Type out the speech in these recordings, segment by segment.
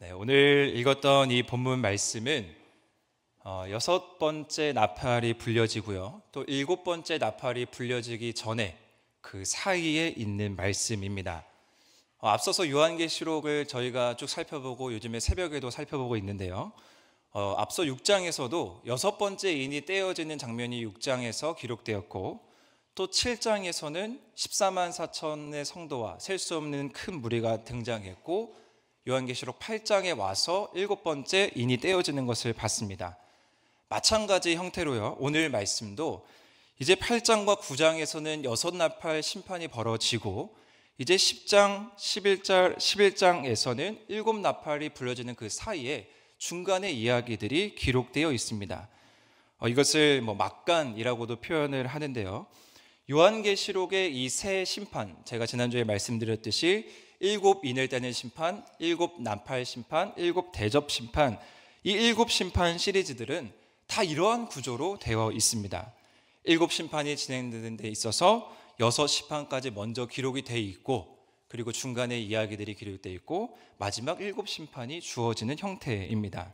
네, 오늘 읽었던 이 본문 말씀은 여섯 번째 나팔이 불려지고요, 또 일곱 번째 나팔이 불려지기 전에 그 사이에 있는 말씀입니다. 앞서서 요한계시록을 저희가 쭉 살펴보고 요즘에 새벽에도 살펴보고 있는데요, 앞서 6장에서도 여섯 번째 인이 떼어지는 장면이 6장에서 기록되었고, 또 7장에서는 14만 4천의 성도와 셀 수 없는 큰 무리가 등장했고, 요한계시록 8장에 와서 일곱 번째 인이 떼어지는 것을 봤습니다. 마찬가지 형태로요, 오늘 말씀도 이제 8장과 9장에서는 여섯 나팔 심판이 벌어지고, 이제 10장, 11장에서는 일곱 나팔이 불려지는 그 사이에 중간의 이야기들이 기록되어 있습니다. 이것을 막간이라고도 표현을 하는데요, 요한계시록의 이 세 심판, 제가 지난주에 말씀드렸듯이 일곱 인을 떼는 심판, 일곱 나팔 심판, 일곱 대접 심판, 이 일곱 심판 시리즈들은 다 이러한 구조로 되어 있습니다. 일곱 심판이 진행되는 데 있어서 여섯 심판까지 먼저 기록이 되어 있고, 그리고 중간에 이야기들이 기록되어 있고, 마지막 일곱 심판이 주어지는 형태입니다.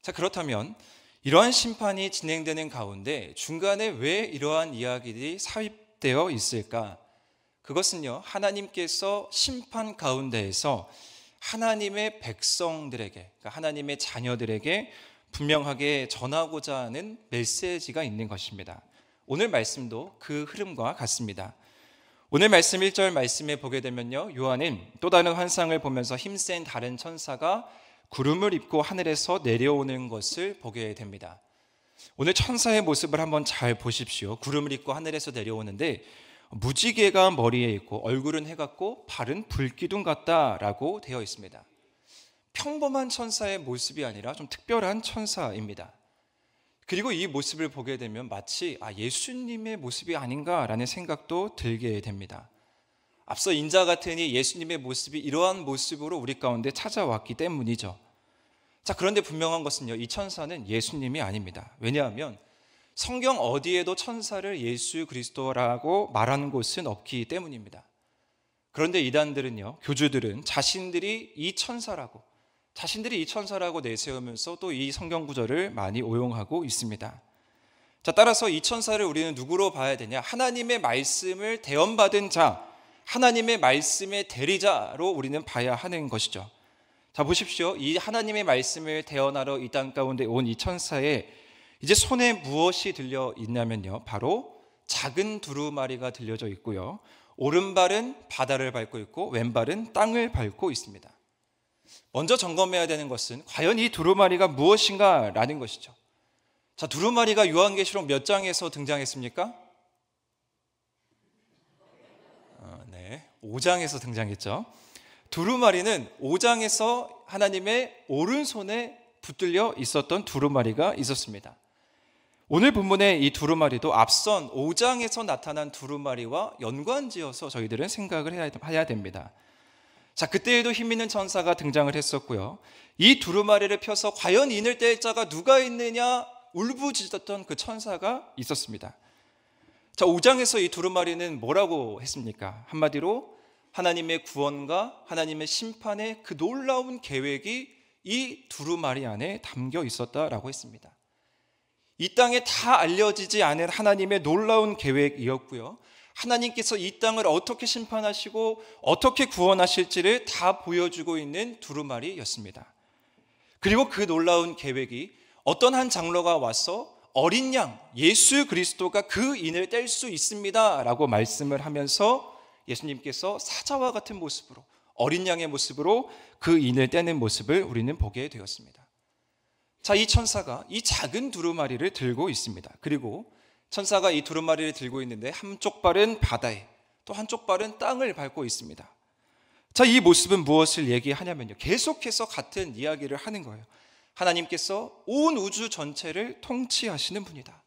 자, 그렇다면 이러한 심판이 진행되는 가운데 중간에 왜 이러한 이야기들이 삽입되어 있을까? 그것은요, 하나님께서 심판 가운데에서 하나님의 백성들에게, 그러니까 하나님의 자녀들에게 분명하게 전하고자 하는 메시지가 있는 것입니다. 오늘 말씀도 그 흐름과 같습니다. 오늘 말씀 1절 말씀에 보게 되면요, 요한은 또 다른 환상을 보면서 힘센 다른 천사가 구름을 입고 하늘에서 내려오는 것을 보게 됩니다. 오늘 천사의 모습을 한번 잘 보십시오. 구름을 입고 하늘에서 내려오는데 무지개가 머리에 있고 얼굴은 해 같고 발은 불기둥 같다라고 되어 있습니다. 평범한 천사의 모습이 아니라 좀 특별한 천사입니다. 그리고 이 모습을 보게 되면 마치 예수님의 모습이 아닌가라는 생각도 들게 됩니다. 앞서 인자 같으니 예수님의 모습이 이러한 모습으로 우리 가운데 찾아왔기 때문이죠. 자, 그런데 분명한 것은요, 이 천사는 예수님이 아닙니다. 왜냐하면 성경 어디에도 천사를 예수 그리스도라고 말하는 곳은 없기 때문입니다. 그런데 이단들은요, 교주들은 자신들이 이 천사라고 내세우면서 또 이 성경 구절을 많이 오용하고 있습니다. 자, 따라서 이 천사를 우리는 누구로 봐야 되냐? 하나님의 말씀을 대언받은 자, 하나님의 말씀의 대리자로 우리는 봐야 하는 것이죠. 자, 보십시오. 이 하나님의 말씀을 대언하러 이 땅 가운데 온 이 천사의 이제 손에 무엇이 들려 있냐면요, 바로 작은 두루마리가 들려져 있고요, 오른발은 바다를 밟고 있고 왼발은 땅을 밟고 있습니다. 먼저 점검해야 되는 것은 과연 이 두루마리가 무엇인가 라는 것이죠. 자, 두루마리가 요한계시록 몇 장에서 등장했습니까? 5장에서 등장했죠. 두루마리는 5장에서 하나님의 오른손에 붙들려 있었던 두루마리가 있었습니다. 오늘 본문의 이 두루마리도 앞선 5장에서 나타난 두루마리와 연관지어서 저희들은 생각을 해야 됩니다. 자, 그때에도 힘있는 천사가 등장을 했었고요, 이 두루마리를 펴서 과연 인을 뗄 자가 누가 있느냐 울부짖었던 그 천사가 있었습니다. 자, 5장에서 이 두루마리는 뭐라고 했습니까? 한마디로 하나님의 구원과 하나님의 심판의 그 놀라운 계획이 이 두루마리 안에 담겨 있었다라고 했습니다. 이 땅에 다 알려지지 않은 하나님의 놀라운 계획이었고요, 하나님께서 이 땅을 어떻게 심판하시고 어떻게 구원하실지를 다 보여주고 있는 두루마리였습니다. 그리고 그 놀라운 계획이 어떤 한 장로가 와서 어린 양 예수 그리스도가 그 인을 뗄 수 있습니다 라고 말씀을 하면서 예수님께서 사자와 같은 모습으로, 어린 양의 모습으로 그 인을 떼는 모습을 우리는 보게 되었습니다. 자, 이 천사가 이 작은 두루마리를 들고 있습니다. 그리고 천사가 이 두루마리를 들고 있는데 한쪽 발은 바다에, 또 한쪽 발은 땅을 밟고 있습니다. 자, 이 모습은 무엇을 얘기하냐면요, 계속해서 같은 이야기를 하는 거예요. 하나님께서 온 우주 전체를 통치하시는 분이다.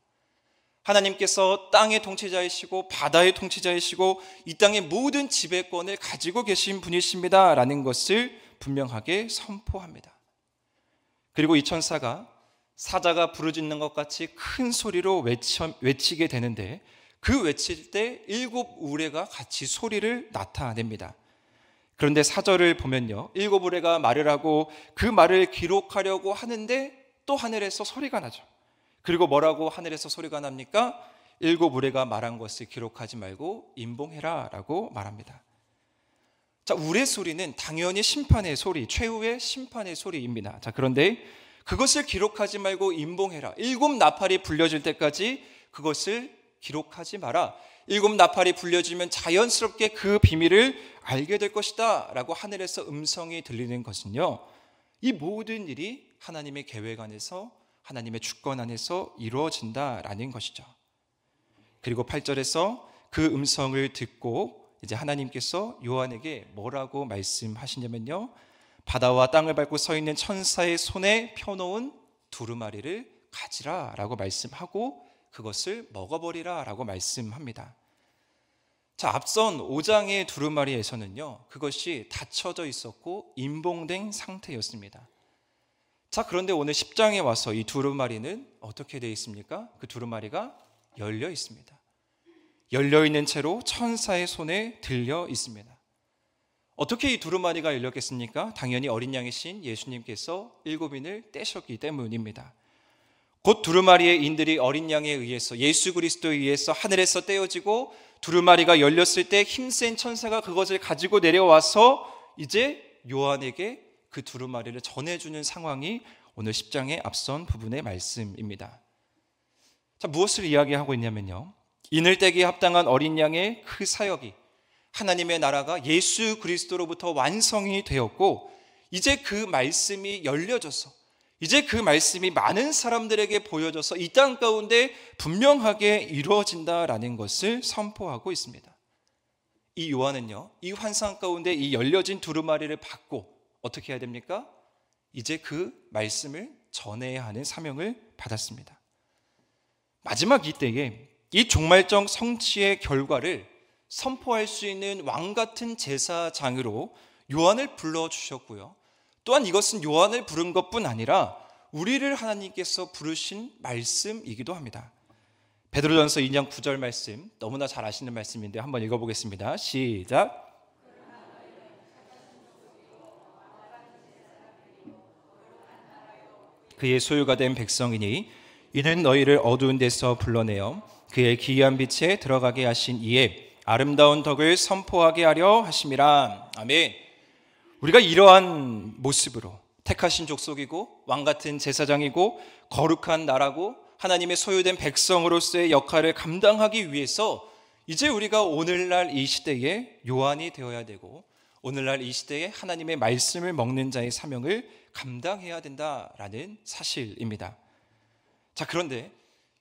하나님께서 땅의 통치자이시고 바다의 통치자이시고 이 땅의 모든 지배권을 가지고 계신 분이십니다 라는 것을 분명하게 선포합니다. 그리고 이 천사가 사자가 부르짖는 것 같이 큰 소리로 외치게 되는데, 그 외칠 때 일곱 우레가 같이 소리를 나타냅니다. 그런데 4절을 보면요, 7우레가 말을 하고 그 말을 기록하려고 하는데 또 하늘에서 소리가 나죠. 그리고 뭐라고 하늘에서 소리가 납니까? 7우레가 말한 것을 기록하지 말고 임봉해라 라고 말합니다. 자, 우레 소리는 당연히 심판의 소리, 최후의 심판의 소리입니다. 자, 그런데 그것을 기록하지 말고 임봉해라. 7나팔이 불려질 때까지 그것을 기록하지 마라. 7나팔이 불려지면 자연스럽게 그 비밀을 알게 될 것이다 라고 하늘에서 음성이 들리는 것은요, 이 모든 일이 하나님의 계획 안에서, 하나님의 주권 안에서 이루어진다라는 것이죠. 그리고 8절에서 그 음성을 듣고 이제 하나님께서 요한에게 뭐라고 말씀하시냐면요, 바다와 땅을 밟고 서 있는 천사의 손에 펴놓은 두루마리를 가지라 라고 말씀하고 그것을 먹어버리라 라고 말씀합니다. 자, 앞선 5장의 두루마리에서는요, 그것이 닫혀져 있었고 임봉된 상태였습니다. 자, 그런데 오늘 10장에 와서 이 두루마리는 어떻게 되어 있습니까? 그 두루마리가 열려 있습니다. 열려 있는 채로 천사의 손에 들려 있습니다. 어떻게 이 두루마리가 열렸겠습니까? 당연히 어린 양이신 예수님께서 7인을 떼셨기 때문입니다. 곧 두루마리의 인들이 어린 양에 의해서, 예수 그리스도에 의해서 하늘에서 떼어지고 두루마리가 열렸을 때 힘센 천사가 그것을 가지고 내려와서 이제 요한에게 그 두루마리를 전해주는 상황이 오늘 10장의 앞선 부분의 말씀입니다. 자, 무엇을 이야기하고 있냐면요, 인을 떼기에 합당한 어린 양의 그 사역이, 하나님의 나라가 예수 그리스도로부터 완성이 되었고 이제 그 말씀이 열려져서, 이제 그 말씀이 많은 사람들에게 보여져서 이 땅 가운데 분명하게 이루어진다라는 것을 선포하고 있습니다. 이 요한은요, 이 환상 가운데 이 열려진 두루마리를 받고 어떻게 해야 됩니까? 이제 그 말씀을 전해야 하는 사명을 받았습니다. 마지막 이때에 이 종말적 성취의 결과를 선포할 수 있는 왕같은 제사장으로 요한을 불러주셨고요, 또한 이것은 요한을 부른 것뿐 아니라 우리를 하나님께서 부르신 말씀이기도 합니다. 베드로전서 2장 9절 말씀, 너무나 잘 아시는 말씀인데 한번 읽어보겠습니다. 시작. 그의 소유가 된 백성이니 이는 너희를 어두운 데서 불러내어 그의 기이한 빛에 들어가게 하신 이에 아름다운 덕을 선포하게 하려 하심이라. 아멘. 우리가 이러한 모습으로 택하신 족속이고 왕같은 제사장이고 거룩한 나라고 하나님의 소유된 백성으로서의 역할을 감당하기 위해서 이제 우리가 오늘날 이 시대에 요한이 되어야 되고 오늘날 이 시대에 하나님의 말씀을 먹는 자의 사명을 감당해야 된다라는 사실입니다. 자, 그런데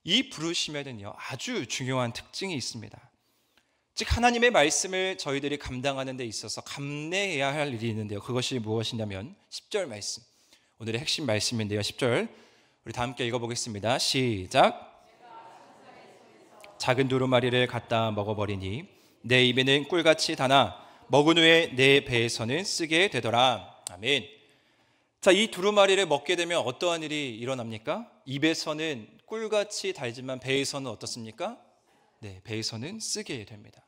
이 부르심에는요, 아주 중요한 특징이 있습니다. 즉 하나님의 말씀을 저희들이 감당하는 데 있어서 감내해야 할 일이 있는데요, 그것이 무엇이냐면 10절 말씀, 오늘의 핵심 말씀인데요, 10절 우리 다 함께 읽어보겠습니다. 시작. 작은 두루마리를 갖다 먹어버리니 내 입에는 꿀같이 다나 먹은 후에 내 배에서는 쓰게 되더라. 아멘. 자, 이 두루마리를 먹게 되면 어떠한 일이 일어납니까? 입에서는 꿀같이 달지만 배에서는 어떻습니까? 네, 배에서는 쓰게 됩니다.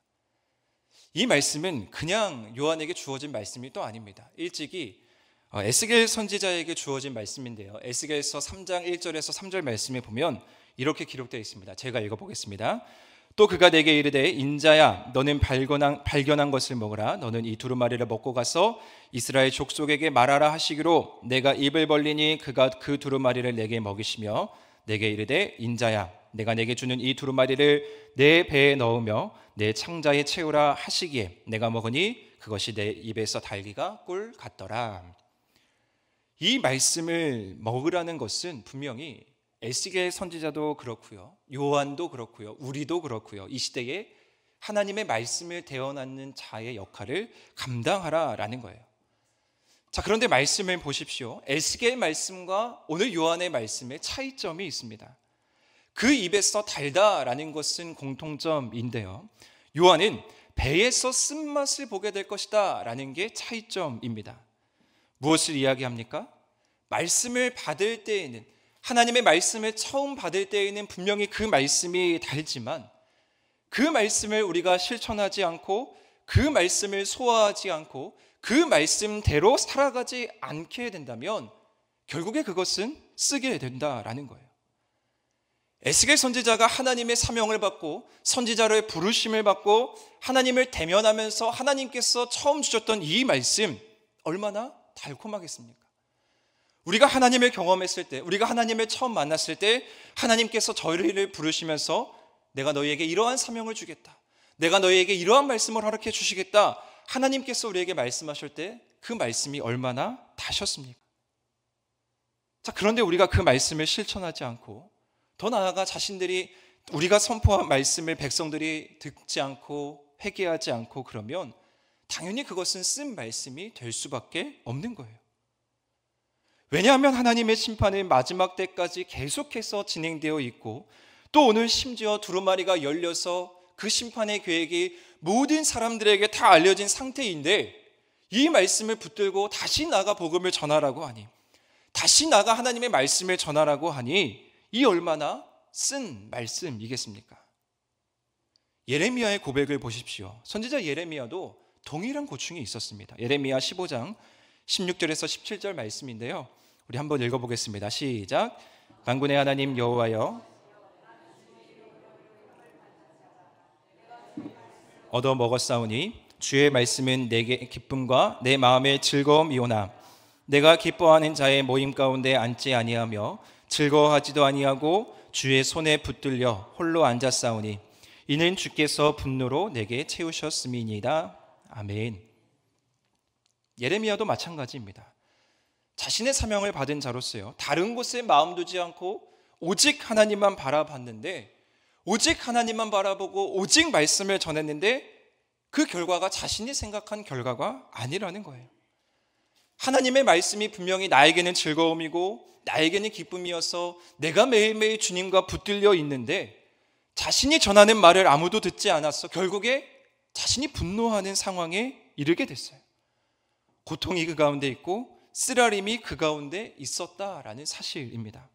이 말씀은 그냥 요한에게 주어진 말씀이 또 아닙니다. 일찍이 에스겔 선지자에게 주어진 말씀인데요, 에스겔서 3장 1절에서 3절 말씀에 보면 이렇게 기록되어 있습니다. 제가 읽어보겠습니다. 또 그가 내게 이르되 인자야, 너는 발견한 것을 먹으라. 너는 이 두루마리를 먹고 가서 이스라엘 족속에게 말하라 하시기로 내가 입을 벌리니 그가 그 두루마리를 내게 먹이시며 내게 이르되 인자야, 내가 내게 주는 이 두루마리를 내 배에 넣으며 내 창자에 채우라 하시기에 내가 먹으니 그것이 내 입에서 달기가 꿀 같더라. 이 말씀을 먹으라는 것은 분명히 에스겔 선지자도 그렇고요, 요한도 그렇고요, 우리도 그렇고요, 이 시대에 하나님의 말씀을 대언하는 자의 역할을 감당하라라는 거예요. 자, 그런데 말씀을 보십시오. 에스겔 말씀과 오늘 요한의 말씀에 차이점이 있습니다. 그 입에서 달다라는 것은 공통점인데요, 요한은 배에서 쓴맛을 보게 될 것이다 라는 게 차이점입니다. 무엇을 이야기합니까? 말씀을 받을 때에는, 하나님의 말씀을 처음 받을 때에는 분명히 그 말씀이 달지만 그 말씀을 우리가 실천하지 않고 그 말씀을 소화하지 않고 그 말씀대로 살아가지 않게 된다면 결국에 그것은 쓰게 된다라는 거예요. 에스겔 선지자가 하나님의 사명을 받고 선지자로의 부르심을 받고 하나님을 대면하면서 하나님께서 처음 주셨던 이 말씀, 얼마나 달콤하겠습니까? 우리가 하나님을 경험했을 때, 우리가 하나님을 처음 만났을 때 하나님께서 저희를 부르시면서 내가 너희에게 이러한 사명을 주겠다, 내가 너희에게 이러한 말씀을 허락해 주시겠다, 하나님께서 우리에게 말씀하실 때 그 말씀이 얼마나 다셨습니까? 자, 그런데 우리가 그 말씀을 실천하지 않고, 더 나아가 자신들이 우리가 선포한 말씀을 백성들이 듣지 않고 회개하지 않고 그러면 당연히 그것은 쓴 말씀이 될 수밖에 없는 거예요. 왜냐하면 하나님의 심판은 마지막 때까지 계속해서 진행되어 있고, 또 오늘 심지어 두루마리가 열려서 그 심판의 계획이 모든 사람들에게 다 알려진 상태인데, 이 말씀을 붙들고 다시 나가 복음을 전하라고 하니, 다시 나가 하나님의 말씀을 전하라고 하니 이 얼마나 쓴 말씀이겠습니까? 예레미야의 고백을 보십시오. 선지자 예레미야도 동일한 고충이 있었습니다. 예레미야 15장 16절에서 17절 말씀인데요, 우리 한번 읽어보겠습니다. 시작. 만군의 하나님 여호와여, 얻어 먹었사오니 주의 말씀은 내게 기쁨과 내 마음의 즐거움이오나 내가 기뻐하는 자의 모임 가운데 앉지 아니하며 즐거워하지도 아니하고 주의 손에 붙들려 홀로 앉았사오니 이는 주께서 분노로 내게 채우셨음이니이다. 아멘. 예레미야도 마찬가지입니다. 자신의 사명을 받은 자로서요, 다른 곳에 마음 두지 않고 오직 하나님만 바라봤는데, 오직 하나님만 바라보고 오직 말씀을 전했는데 그 결과가 자신이 생각한 결과가 아니라는 거예요. 하나님의 말씀이 분명히 나에게는 즐거움이고 나에게는 기쁨이어서 내가 매일매일 주님과 붙들려 있는데 자신이 전하는 말을 아무도 듣지 않았어 결국에 자신이 분노하는 상황에 이르게 됐어요. 고통이 그 가운데 있고 쓰라림이 그 가운데 있었다라는 사실입니다.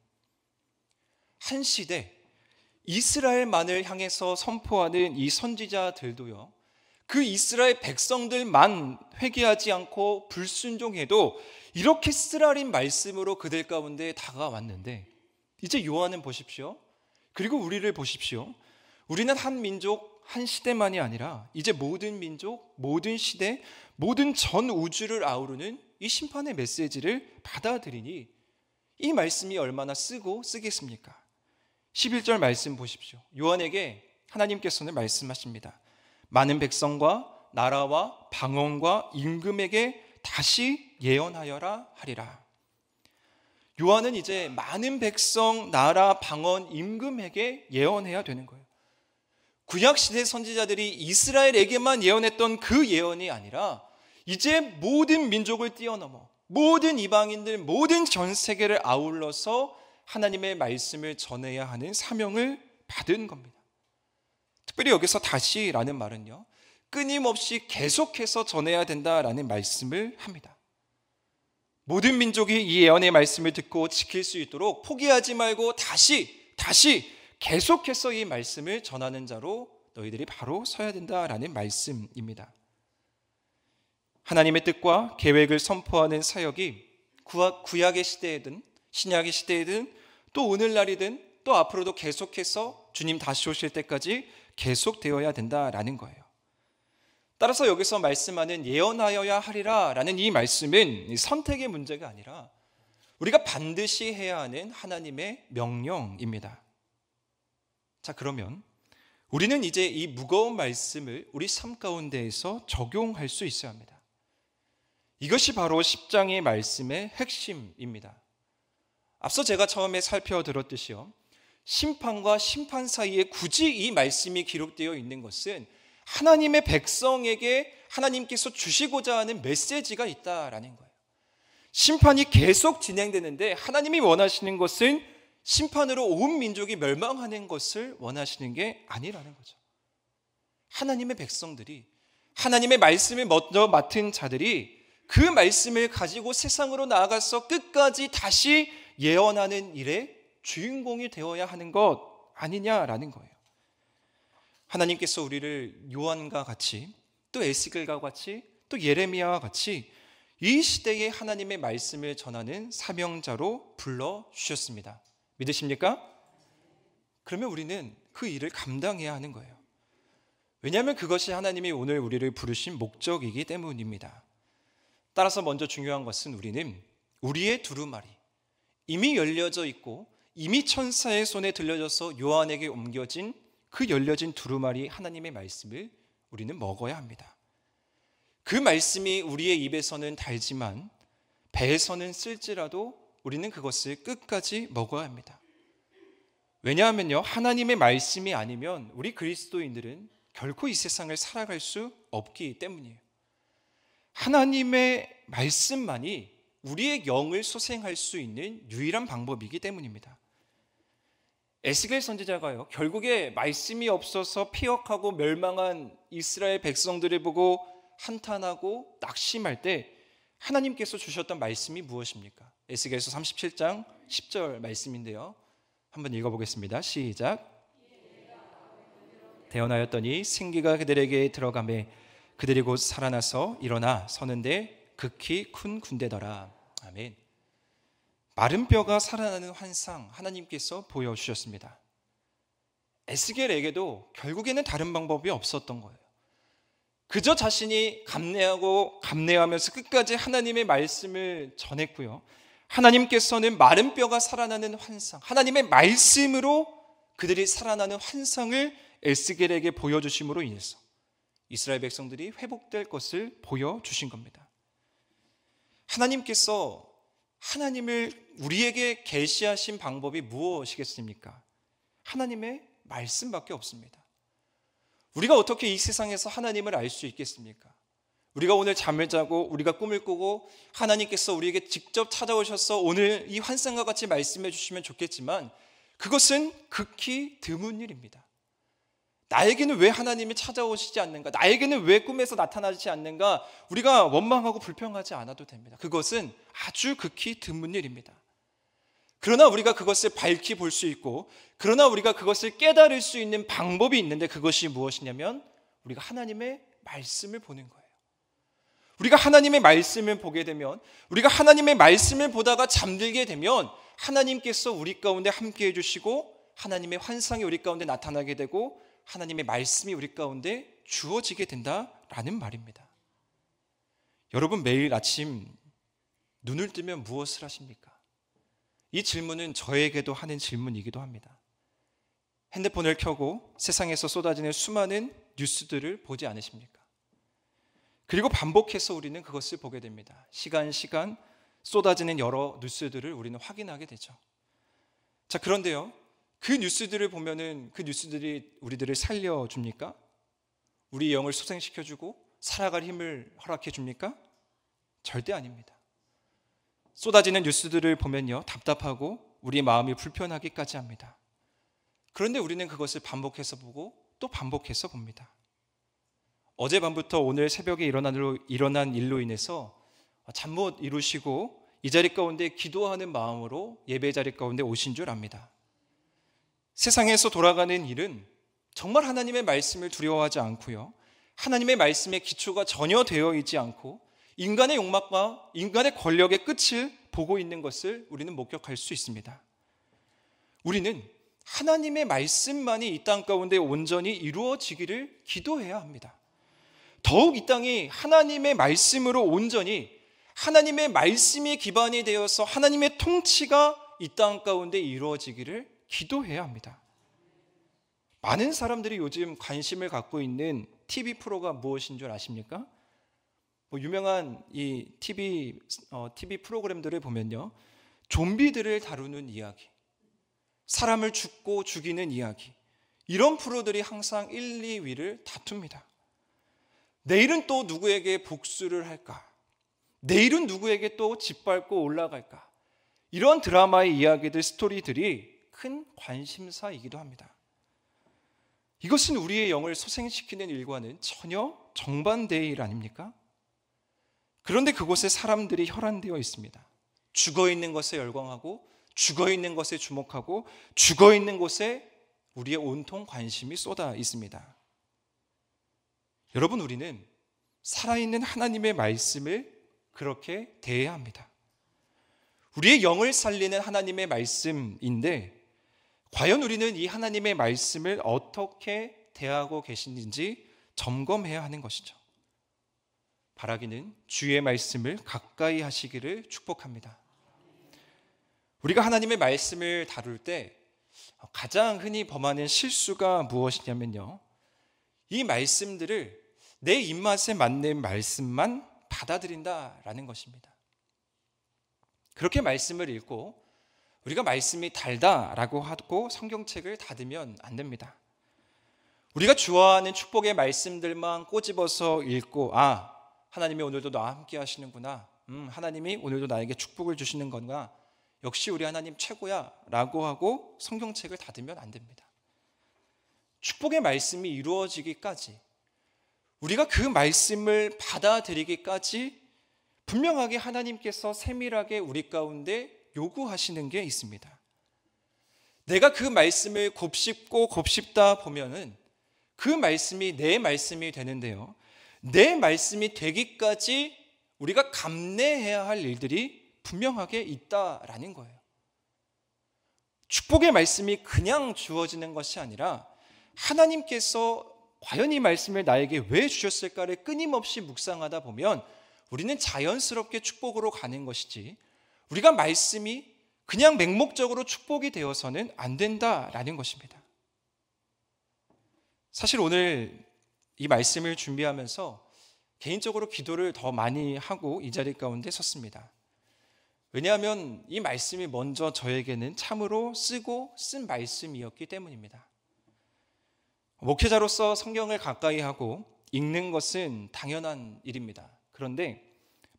한 시대 이스라엘만을 향해서 선포하는 이 선지자들도요, 그 이스라엘 백성들만 회개하지 않고 불순종해도 이렇게 쓰라린 말씀으로 그들 가운데 다가왔는데, 이제 요한은 보십시오. 그리고 우리를 보십시오. 우리는 한 민족, 한 시대만이 아니라 이제 모든 민족, 모든 시대, 모든 전 우주를 아우르는 이 심판의 메시지를 받아들이니 이 말씀이 얼마나 쓰고 쓰겠습니까? 11절 말씀 보십시오. 요한에게 하나님께서는 말씀하십니다. 많은 백성과 나라와 방언과 임금에게 다시 예언하여라 하리라. 요한은 이제 많은 백성, 나라, 방언, 임금에게 예언해야 되는 거예요. 구약시대 선지자들이 이스라엘에게만 예언했던 그 예언이 아니라 이제 모든 민족을 뛰어넘어 모든 이방인들, 모든 전 세계를 아울러서 하나님의 말씀을 전해야 하는 사명을 받은 겁니다. 특별히 여기서 다시라는 말은요, 끊임없이 계속해서 전해야 된다라는 말씀을 합니다. 모든 민족이 이 예언의 말씀을 듣고 지킬 수 있도록 포기하지 말고 다시 계속해서 이 말씀을 전하는 자로 너희들이 바로 서야 된다라는 말씀입니다. 하나님의 뜻과 계획을 선포하는 사역이 구약의 시대에든 신약의 시대에든 또 오늘날이든 또 앞으로도 계속해서 주님 다시 오실 때까지 계속되어야 된다라는 거예요. 따라서 여기서 말씀하는 예언하여야 하리라 라는 이 말씀은 선택의 문제가 아니라 우리가 반드시 해야 하는 하나님의 명령입니다. 자, 그러면 우리는 이제 이 무거운 말씀을 우리 삶 가운데에서 적용할 수 있어야 합니다. 이것이 바로 10장의 말씀의 핵심입니다. 앞서 제가 처음에 살펴들었듯이요, 심판과 심판 사이에 굳이 이 말씀이 기록되어 있는 것은 하나님의 백성에게 하나님께서 주시고자 하는 메시지가 있다라는 거예요. 심판이 계속 진행되는데 하나님이 원하시는 것은 심판으로 온 민족이 멸망하는 것을 원하시는 게 아니라는 거죠. 하나님의 백성들이, 하나님의 말씀을 먼저 맡은 자들이 그 말씀을 가지고 세상으로 나아가서 끝까지 다시 예언하는 일에 주인공이 되어야 하는 것 아니냐라는 거예요. 하나님께서 우리를 요한과 같이 또 에스겔과 같이 또 예레미야와 같이 이 시대에 하나님의 말씀을 전하는 사명자로 불러주셨습니다. 믿으십니까? 그러면 우리는 그 일을 감당해야 하는 거예요. 왜냐하면 그것이 하나님이 오늘 우리를 부르신 목적이기 때문입니다. 따라서 먼저 중요한 것은 우리는 우리의 두루마리, 이미 열려져 있고 이미 천사의 손에 들려져서 요한에게 옮겨진 그 열려진 두루마리 하나님의 말씀을 우리는 먹어야 합니다. 그 말씀이 우리의 입에서는 달지만 배에서는 쓸지라도 우리는 그것을 끝까지 먹어야 합니다. 왜냐하면요, 하나님의 말씀이 아니면 우리 그리스도인들은 결코 이 세상을 살아갈 수 없기 때문이에요. 하나님의 말씀만이 우리의 영을 소생할 수 있는 유일한 방법이기 때문입니다. 에스겔 선지자가요, 결국에 말씀이 없어서 폐역하고 멸망한 이스라엘 백성들을 보고 한탄하고 낙심할 때 하나님께서 주셨던 말씀이 무엇입니까? 에스겔서 37장 10절 말씀인데요, 한번 읽어보겠습니다. 시작. 대언하였더니 생기가 그들에게 들어가매 그들이 곧 살아나서 일어나 서는데 극히 큰 군대더라. 아멘. 마른 뼈가 살아나는 환상 하나님께서 보여주셨습니다. 에스겔에게도 결국에는 다른 방법이 없었던 거예요. 그저 자신이 감내하면서 끝까지 하나님의 말씀을 전했고요, 하나님께서는 마른 뼈가 살아나는 환상, 하나님의 말씀으로 그들이 살아나는 환상을 에스겔에게 보여주심으로 인해서 이스라엘 백성들이 회복될 것을 보여주신 겁니다. 하나님께서 하나님을 우리에게 계시하신 방법이 무엇이겠습니까? 하나님의 말씀밖에 없습니다. 우리가 어떻게 이 세상에서 하나님을 알 수 있겠습니까? 우리가 오늘 잠을 자고 우리가 꿈을 꾸고 하나님께서 우리에게 직접 찾아오셔서 오늘 이 환상과 같이 말씀해 주시면 좋겠지만 그것은 극히 드문 일입니다. 나에게는 왜 하나님이 찾아오시지 않는가? 나에게는 왜 꿈에서 나타나지 않는가? 우리가 원망하고 불평하지 않아도 됩니다. 그것은 아주 극히 드문 일입니다. 그러나 우리가 그것을 밝히 볼 수 있고, 그러나 우리가 그것을 깨달을 수 있는 방법이 있는데, 그것이 무엇이냐면 우리가 하나님의 말씀을 보는 거예요. 우리가 하나님의 말씀을 보게 되면, 우리가 하나님의 말씀을 보다가 잠들게 되면 하나님께서 우리 가운데 함께 해주시고 하나님의 환상이 우리 가운데 나타나게 되고 하나님의 말씀이 우리 가운데 주어지게 된다라는 말입니다. 여러분, 매일 아침 눈을 뜨면 무엇을 하십니까? 이 질문은 저에게도 하는 질문이기도 합니다. 핸드폰을 켜고 세상에서 쏟아지는 수많은 뉴스들을 보지 않으십니까? 그리고 반복해서 우리는 그것을 보게 됩니다. 시간 쏟아지는 여러 뉴스들을 우리는 확인하게 되죠. 자, 그런데요, 그 뉴스들을 보면은 그 뉴스들이 우리들을 살려줍니까? 우리 영을 소생시켜주고 살아갈 힘을 허락해 줍니까? 절대 아닙니다. 쏟아지는 뉴스들을 보면요, 답답하고 우리 마음이 불편하기까지 합니다. 그런데 우리는 그것을 반복해서 보고 또 반복해서 봅니다. 어젯밤부터 오늘 새벽에 일어난 일로 인해서 잠 못 이루시고 이 자리 가운데 기도하는 마음으로 예배 자리 가운데 오신 줄 압니다. 세상에서 돌아가는 일은 정말 하나님의 말씀을 두려워하지 않고요, 하나님의 말씀의 기초가 전혀 되어 있지 않고 인간의 욕망과 인간의 권력의 끝을 보고 있는 것을 우리는 목격할 수 있습니다. 우리는 하나님의 말씀만이 이 땅 가운데 온전히 이루어지기를 기도해야 합니다. 더욱 이 땅이 하나님의 말씀으로 온전히, 하나님의 말씀이 기반이 되어서 하나님의 통치가 이 땅 가운데 이루어지기를 기도해야 합니다. 많은 사람들이 요즘 관심을 갖고 있는 TV 프로가 무엇인 줄 아십니까? 유명한 이 TV 프로그램들을 보면요, 좀비들을 다루는 이야기, 사람을 죽고 죽이는 이야기, 이런 프로들이 항상 1, 2위를 다툽니다. 내일은 또 누구에게 복수를 할까? 내일은 누구에게 또 짓밟고 올라갈까? 이런 드라마의 이야기들, 스토리들이 큰 관심사이기도 합니다. 이것은 우리의 영을 소생시키는 일과는 전혀 정반대의 일 아닙니까? 그런데 그곳에 사람들이 혈안되어 있습니다. 죽어있는 것에 열광하고 죽어있는 것에 주목하고 죽어있는 곳에 우리의 온통 관심이 쏟아 있습니다. 여러분, 우리는 살아있는 하나님의 말씀을 그렇게 대해야 합니다. 우리의 영을 살리는 하나님의 말씀인데 과연 우리는 이 하나님의 말씀을 어떻게 대하고 계시는지 점검해야 하는 것이죠. 바라기는 주의 말씀을 가까이 하시기를 축복합니다. 우리가 하나님의 말씀을 다룰 때 가장 흔히 범하는 실수가 무엇이냐면요, 이 말씀들을 내 입맛에 맞는 말씀만 받아들인다라는 것입니다. 그렇게 말씀을 읽고 우리가 말씀이 달다라고 하고 성경책을 닫으면 안 됩니다. 우리가 좋아하는 축복의 말씀들만 꼬집어서 읽고 하나님이 오늘도 나와 함께 하시는구나, 하나님이 오늘도 나에게 축복을 주시는 건가, 역시 우리 하나님 최고야 라고 하고 성경책을 닫으면 안 됩니다. 축복의 말씀이 이루어지기까지, 우리가 그 말씀을 받아들이기까지 분명하게 하나님께서 세밀하게 우리 가운데 요구하시는 게 있습니다. 내가 그 말씀을 곱씹다 보면은 그 말씀이 내 말씀이 되는데요, 내 말씀이 되기까지 우리가 감내해야 할 일들이 분명하게 있다라는 거예요. 축복의 말씀이 그냥 주어지는 것이 아니라 하나님께서 과연 이 말씀을 나에게 왜 주셨을까를 끊임없이 묵상하다 보면 우리는 자연스럽게 축복으로 가는 것이지, 우리가 말씀이 그냥 맹목적으로 축복이 되어서는 안 된다라는 것입니다. 사실 오늘 이 말씀을 준비하면서 개인적으로 기도를 더 많이 하고 이 자리 가운데 섰습니다. 왜냐하면 이 말씀이 먼저 저에게는 참으로 쓰고 쓴 말씀이었기 때문입니다. 목회자로서 성경을 가까이 하고 읽는 것은 당연한 일입니다. 그런데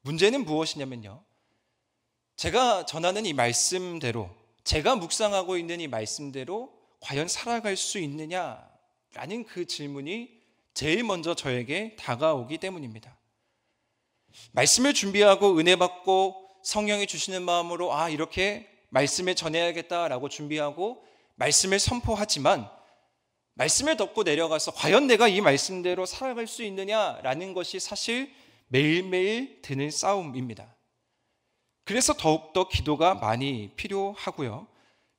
문제는 무엇이냐면요, 제가 전하는 이 말씀대로, 제가 묵상하고 있는 이 말씀대로 과연 살아갈 수 있느냐라는 그 질문이 제일 먼저 저에게 다가오기 때문입니다. 말씀을 준비하고 은혜 받고 성령이 주시는 마음으로 이렇게 말씀을 전해야겠다라고 준비하고 말씀을 선포하지만 말씀을 덮고 내려가서 과연 내가 이 말씀대로 살아갈 수 있느냐라는 것이 사실 매일매일 드는 싸움입니다. 그래서 더욱더 기도가 많이 필요하고요,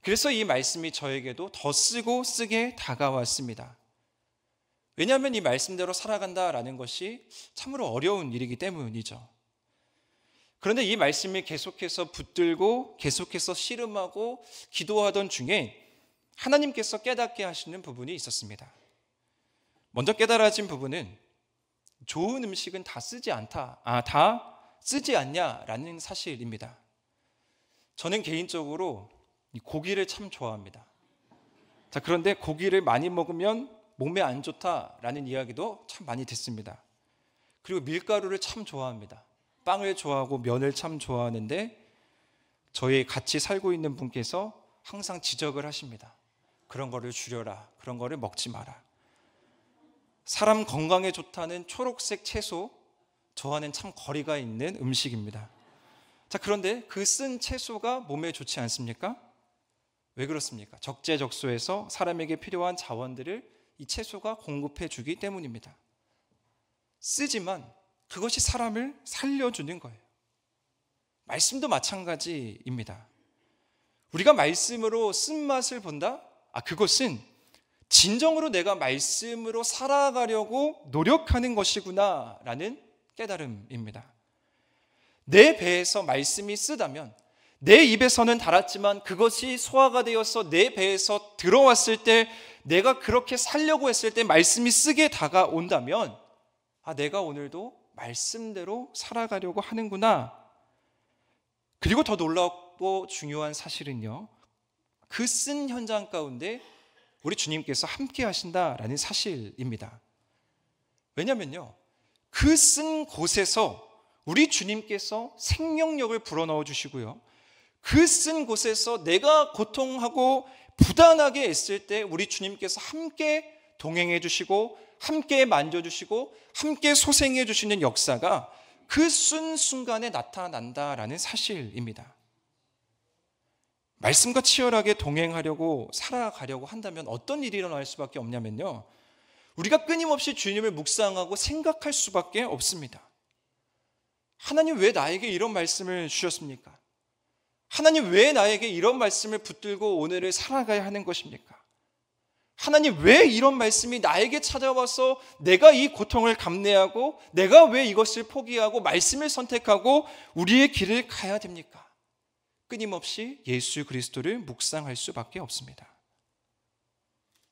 그래서 이 말씀이 저에게도 더 쓰고 쓰게 다가왔습니다. 왜냐하면 이 말씀대로 살아간다라는 것이 참으로 어려운 일이기 때문이죠. 그런데 이 말씀을 계속해서 붙들고 계속해서 씨름하고 기도하던 중에 하나님께서 깨닫게 하시는 부분이 있었습니다. 먼저 깨달아진 부분은 좋은 음식은 다 쓰지 않냐라는 사실입니다. 저는 개인적으로 고기를 참 좋아합니다. 그런데 고기를 많이 먹으면 몸에 안 좋다라는 이야기도 참 많이 듣습니다. 그리고 밀가루를 참 좋아합니다. 빵을 좋아하고 면을 참 좋아하는데 저희 같이 살고 있는 분께서 항상 지적을 하십니다. 그런 거를 줄여라, 그런 거를 먹지 마라. 사람 건강에 좋다는 초록색 채소, 저와는 참 거리가 있는 음식입니다. 그런데 그 쓴 채소가 몸에 좋지 않습니까? 왜 그렇습니까? 적재적소에서 사람에게 필요한 자원들을 이 채소가 공급해 주기 때문입니다. 쓰지만 그것이 사람을 살려주는 거예요. 말씀도 마찬가지입니다. 우리가 말씀으로 쓴맛을 본다? 그것은 진정으로 내가 말씀으로 살아가려고 노력하는 것이구나 라는 깨달음입니다. 내 배에서 말씀이 쓰다면 내 입에서는 달았지만 그것이 소화가 되어서 내 배에서 들어왔을 때, 내가 그렇게 살려고 했을 때 말씀이 쓰게 다가온다면 내가 오늘도 말씀대로 살아가려고 하는구나. 그리고 더 놀랍고 중요한 사실은요, 그 쓴 현장 가운데 우리 주님께서 함께 하신다라는 사실입니다. 왜냐면요, 그 쓴 곳에서 우리 주님께서 생명력을 불어넣어 주시고요, 그 쓴 곳에서 내가 고통하고 부단하게 있을 때 우리 주님께서 함께 동행해 주시고 함께 만져주시고 함께 소생해 주시는 역사가 그 쓴 순간에 나타난다라는 사실입니다. 말씀과 치열하게 동행하려고 살아가려고 한다면 어떤 일이 일어날 수밖에 없냐면요, 우리가 끊임없이 주님을 묵상하고 생각할 수밖에 없습니다. 하나님 왜 나에게 이런 말씀을 주셨습니까? 하나님 왜 나에게 이런 말씀을 붙들고 오늘을 살아가야 하는 것입니까? 하나님 왜 이런 말씀이 나에게 찾아와서 내가 이 고통을 감내하고 내가 왜 이것을 포기하고 말씀을 선택하고 우리의 길을 가야 됩니까? 끊임없이 예수 그리스도를 묵상할 수밖에 없습니다.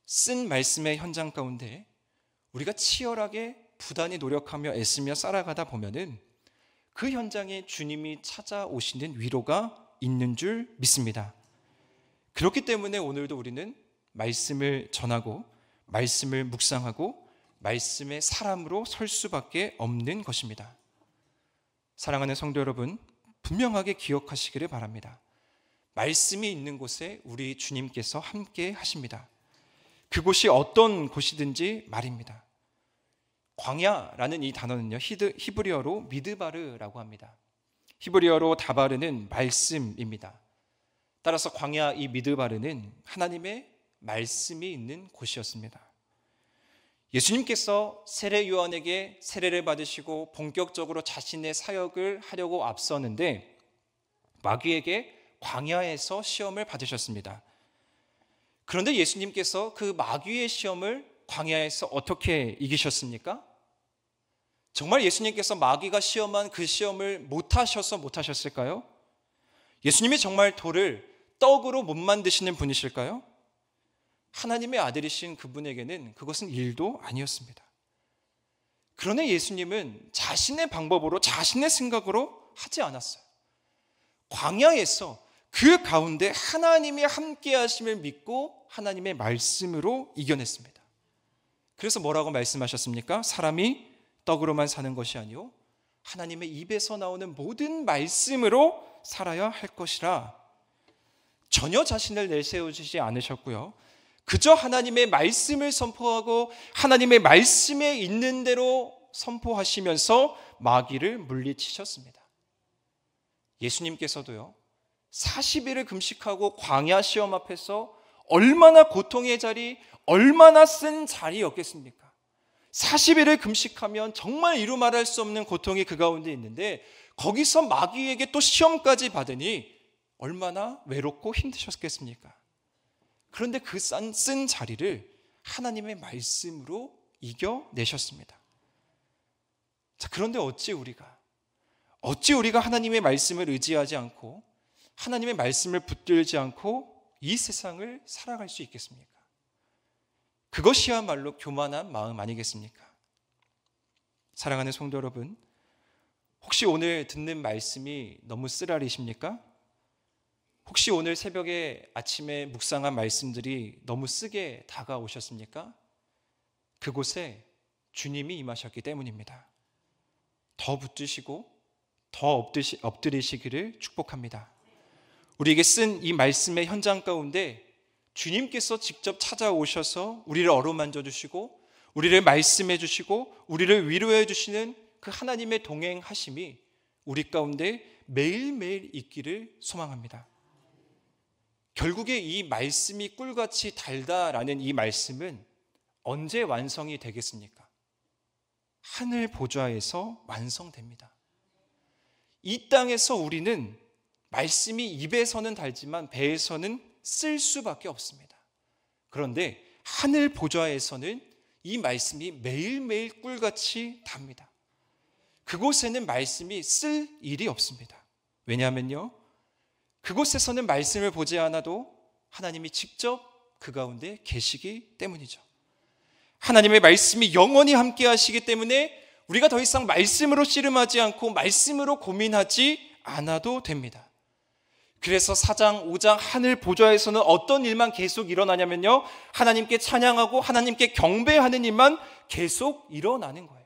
쓴 말씀의 현장 가운데 우리가 치열하게 부단히 노력하며 애쓰며 살아가다 보면은 그 현장에 주님이 찾아오시는 위로가 있는 줄 믿습니다. 그렇기 때문에 오늘도 우리는 말씀을 전하고 말씀을 묵상하고 말씀의 사람으로 설 수밖에 없는 것입니다. 사랑하는 성도 여러분, 분명하게 기억하시기를 바랍니다. 말씀이 있는 곳에 우리 주님께서 함께 하십니다. 그곳이 어떤 곳이든지 말입니다. 광야라는 이 단어는요, 히브리어로 미드바르라고 합니다. 히브리어로 다바르는 말씀입니다. 따라서 광야 이 미드바르는 하나님의 말씀이 있는 곳이었습니다. 예수님께서 세례 요한에게 세례를 받으시고 본격적으로 자신의 사역을 하려고 앞서는데 마귀에게 광야에서 시험을 받으셨습니다. 그런데 예수님께서 그 마귀의 시험을 광야에서 어떻게 이기셨습니까? 정말 예수님께서 마귀가 시험한 그 시험을 못하셨을까요? 예수님이 정말 돌을 떡으로 못 만드시는 분이실까요? 하나님의 아들이신 그분에게는 그것은 일도 아니었습니다. 그러나 예수님은 자신의 방법으로 자신의 생각으로 하지 않았어요. 광야에서 그 가운데 하나님이 함께 하심을 믿고 하나님의 말씀으로 이겨냈습니다. 그래서 뭐라고 말씀하셨습니까? 사람이 떡으로만 사는 것이 아니요 하나님의 입에서 나오는 모든 말씀으로 살아야 할 것이라. 전혀 자신을 내세우지 않으셨고요, 그저 하나님의 말씀을 선포하고 하나님의 말씀에 있는 대로 선포하시면서 마귀를 물리치셨습니다. 예수님께서도요 40일을 금식하고 광야 시험 앞에서 얼마나 고통의 자리, 얼마나 쓴 자리였겠습니까? 40일을 금식하면 정말 이루 말할 수 없는 고통이 그 가운데 있는데 거기서 마귀에게 또 시험까지 받으니 얼마나 외롭고 힘드셨겠습니까? 그런데 그 쓴 자리를 하나님의 말씀으로 이겨내셨습니다. 자, 그런데 어찌 우리가 하나님의 말씀을 의지하지 않고 하나님의 말씀을 붙들지 않고 이 세상을 살아갈 수 있겠습니까? 그것이야말로 교만한 마음 아니겠습니까? 사랑하는 성도 여러분, 혹시 오늘 듣는 말씀이 너무 쓰라리십니까? 혹시 오늘 새벽에 아침에 묵상한 말씀들이 너무 쓰게 다가오셨습니까? 그곳에 주님이 임하셨기 때문입니다. 더 붙드시고 더 엎드리시기를 축복합니다. 우리에게 쓴 이 말씀의 현장 가운데 주님께서 직접 찾아오셔서 우리를 어루만져 주시고 우리를 말씀해 주시고 우리를 위로해 주시는 그 하나님의 동행하심이 우리 가운데 매일매일 있기를 소망합니다. 결국에 이 말씀이 꿀같이 달다라는 이 말씀은 언제 완성이 되겠습니까? 하늘 보좌에서 완성됩니다. 이 땅에서 우리는 말씀이 입에서는 달지만 배에서는 쓸 수밖에 없습니다. 그런데 하늘 보좌에서는 이 말씀이 매일매일 꿀같이 답니다. 그곳에는 말씀이 쓸 일이 없습니다. 왜냐하면요, 그곳에서는 말씀을 보지 않아도 하나님이 직접 그 가운데 계시기 때문이죠. 하나님의 말씀이 영원히 함께 하시기 때문에 우리가 더 이상 말씀으로 씨름하지 않고 말씀으로 고민하지 않아도 됩니다. 그래서 4장, 5장 하늘 보좌에서는 어떤 일만 계속 일어나냐면요, 하나님께 찬양하고 하나님께 경배하는 일만 계속 일어나는 거예요.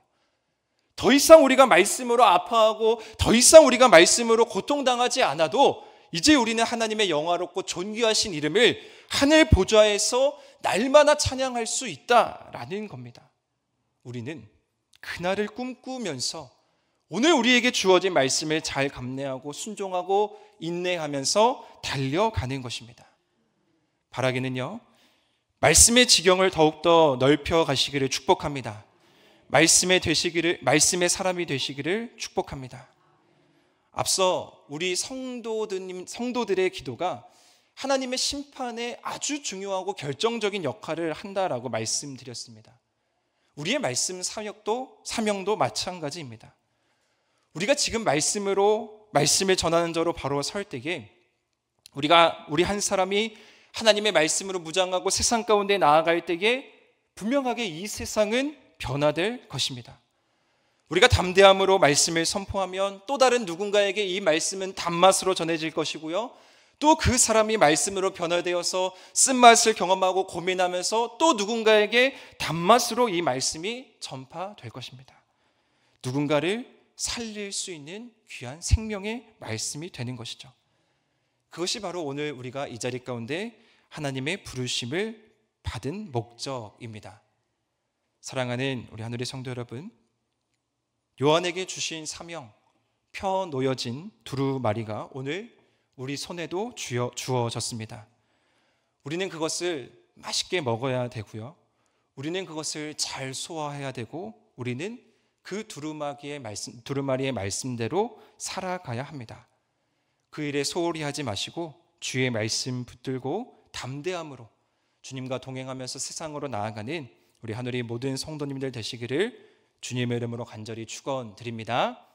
더 이상 우리가 말씀으로 아파하고 더 이상 우리가 말씀으로 고통당하지 않아도 이제 우리는 하나님의 영화롭고 존귀하신 이름을 하늘 보좌에서 날마다 찬양할 수 있다라는 겁니다. 우리는 그날을 꿈꾸면서 오늘 우리에게 주어진 말씀을 잘 감내하고 순종하고 인내하면서 달려가는 것입니다. 바라기는요, 말씀의 지경을 더욱더 넓혀 가시기를 축복합니다. 말씀의 사람이 되시기를 축복합니다. 앞서 우리 성도들의 기도가 하나님의 심판에 아주 중요하고 결정적인 역할을 한다라고 말씀드렸습니다. 우리의 말씀 사명도 마찬가지입니다. 우리가 지금 말씀을 전하는 자로 바로 설 때에 우리 한 사람이 하나님의 말씀으로 무장하고 세상 가운데 나아갈 때에 분명하게 이 세상은 변화될 것입니다. 우리가 담대함으로 말씀을 선포하면 또 다른 누군가에게 이 말씀은 단맛으로 전해질 것이고요, 또 그 사람이 말씀으로 변화되어서 쓴맛을 경험하고 고민하면서 또 누군가에게 단맛으로 이 말씀이 전파될 것입니다. 누군가를 살릴 수 있는 귀한 생명의 말씀이 되는 것이죠. 그것이 바로 오늘 우리가 이 자리 가운데 하나님의 부르심을 받은 목적입니다. 사랑하는 우리 하늘의 성도 여러분, 요한에게 주신 사명, 펴 놓여진 두루마리가 오늘 우리 손에도 주어졌습니다. 우리는 그것을 맛있게 먹어야 되고요, 우리는 그것을 잘 소화해야 되고, 우리는 그 두루마리의 말씀대로 살아가야 합니다. 그 일에 소홀히 하지 마시고 주의 말씀 붙들고 담대함으로 주님과 동행하면서 세상으로 나아가는 우리 하늘의 모든 성도님들 되시기를 주님의 이름으로 간절히 축원드립니다.